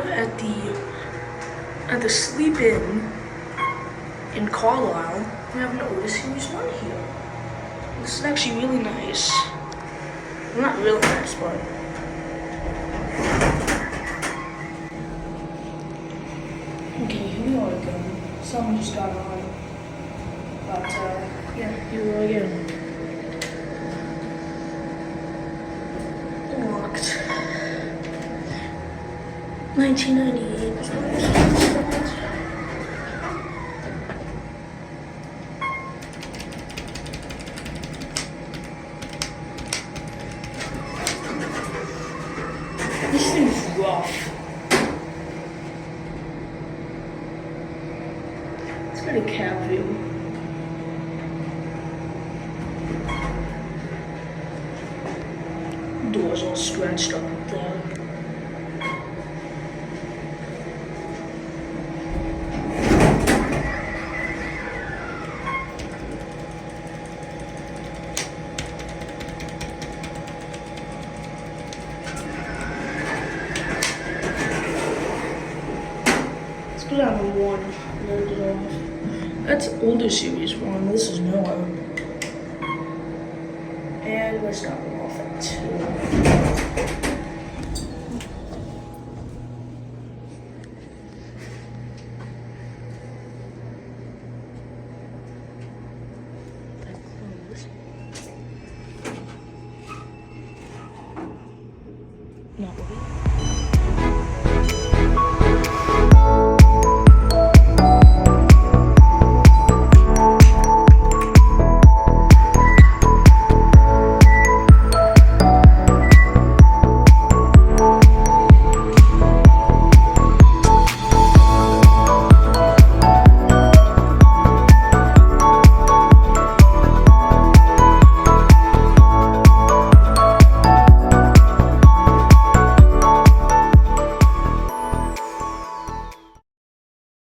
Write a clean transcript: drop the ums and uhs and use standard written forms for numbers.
at the sleep-in in Carlisle. We have an Otis Series 1 here. This is actually really nice. Well, not really nice, but okay, here we are again. Someone just got on. But yeah, here we are again. Locked. 1998 is what it says. This thing's rough. It's got a cab view. Doors all scratched up there. Let's go down to 1. Load it off. That's older series 1. This is newer. And let's stop it off at 2. Not really.